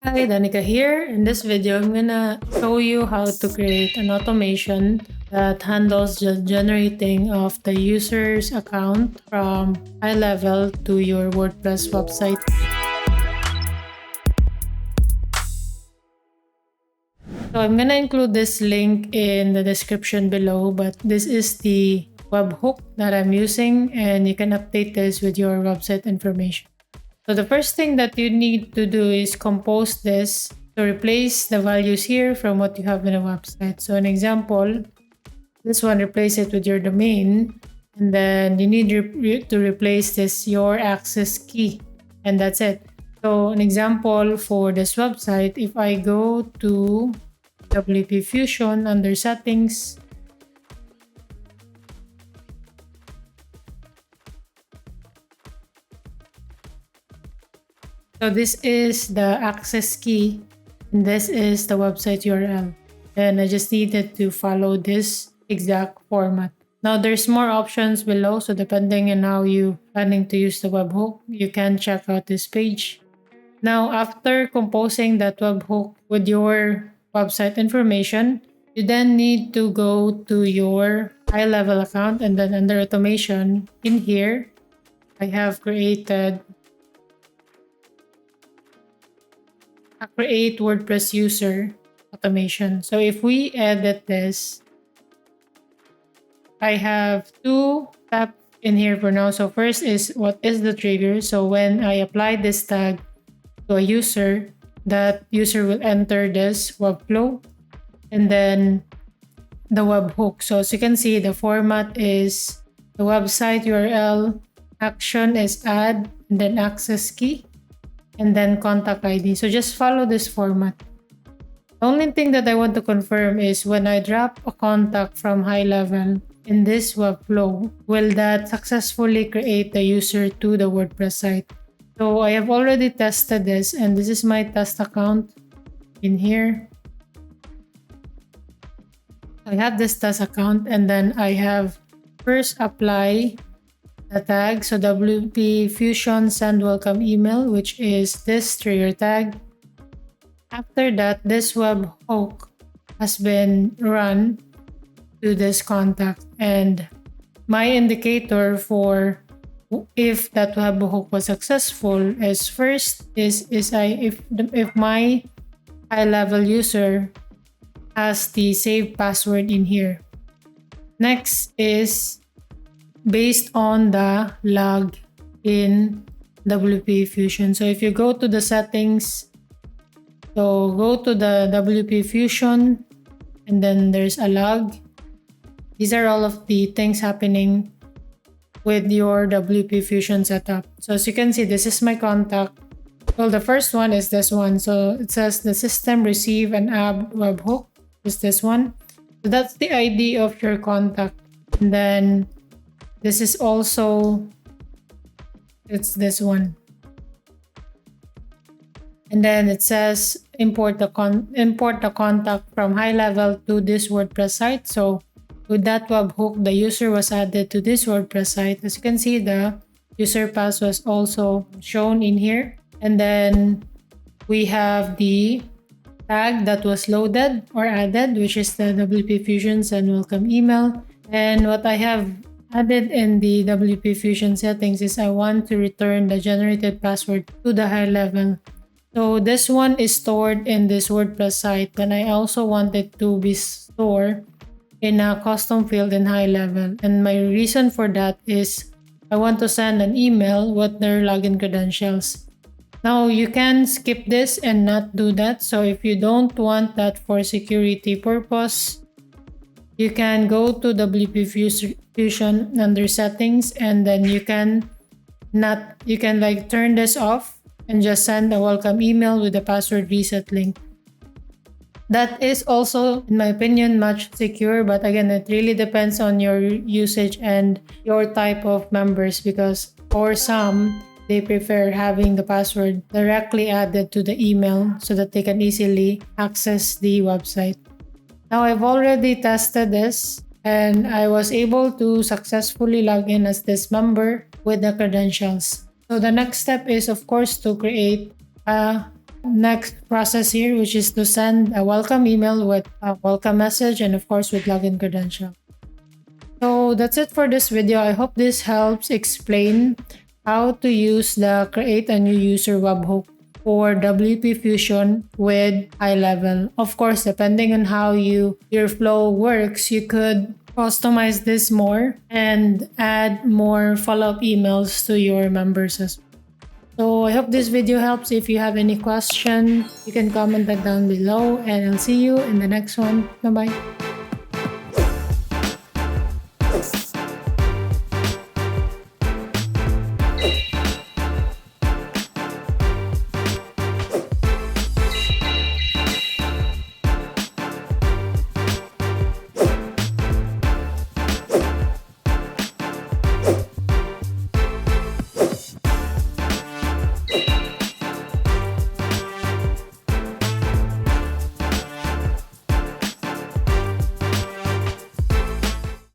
Hi, Danica here. In this video, I'm gonna show you how to create an automation that handles the generating of the user's account from HighLevel to your WordPress website. So I'm gonna include this link in the description below, but this is the webhook that I'm using, and you can update this with your website information. So the first thing that you need to do is compose this to replace the values here from what you have in a website. So an example, this one, replace it with your domain, and then you need to replace this your access key, and that's it. So an example for this website, if I go to WP Fusion under settings, so this is the access key, and this is the website URL. And I just needed to follow this exact format. Now there's more options below, so depending on how you planning to use the webhook, you can check out this page. Now after composing that webhook with your website information, you then need to go to your HighLevel account, and then under automation in here, I have created a create WordPress user automation. So if we edit this, I have two tabs in here for now. So first is what is the trigger. So when I apply this tag to a user, that user will enter this webflow, and then the webhook. So as you can see, the format is the website URL, action is add, and then access key, and then contact ID. So just follow this format. The only thing that I want to confirm is when I drop a contact from HighLevel in this webflow, will that successfully create the user to the WordPress site? So I have already tested this, and this is my test account in here. I have this test account, and then I have first apply the tag. So WP Fusion send welcome email, which is this trigger tag. After that, this webhook has been run to this contact, and my indicator for if that webhook was successful is first is if my HighLevel user has the saved password in here. Next is based on the log in WP Fusion. So if you go to the settings, so go to the WP Fusion, and then there's a log. These are all of the things happening with your WP Fusion setup. So as you can see, this is my contact. Well, the first one is this one. So it says the system receive an add webhook is this one. So that's the ID of your contact. And then this is also, it's this one. And then it says import the contact from HighLevel to this WordPress site. So with that webhook, the user was added to this WordPress site. As you can see, the user pass was also shown in here. And then we have the tag that was loaded or added, which is the WP Fusion send welcome email. And what I have added in the WP Fusion settings is I want to return the generated password to the HighLevel. So this one is stored in this WordPress site, and I also want it to be stored in a custom field in HighLevel. And my reason for that is I want to send an email with their login credentials. Now you can skip this and not do that. So if you don't want that for security purpose, you can go to WP Fusion under settings, and then you can turn this off and just send a welcome email with the password reset link. That is also, in my opinion, much secure, but again, it really depends on your usage and your type of members, because for some, they prefer having the password directly added to the email so that they can easily access the website. Now I've already tested this, and I was able to successfully log in as this member with the credentials. So the next step is, of course, to create a next process here, which is to send a welcome email with a welcome message and of course with login credential. So that's it for this video. I hope this helps explain how to use the create a new user webhook for WP Fusion with HighLevel. Of course, depending on how your flow works, you could customize this more and add more follow-up emails to your members as well. So I hope this video helps. If you have any question, you can comment that down below and I'll see you in the next one. Bye bye.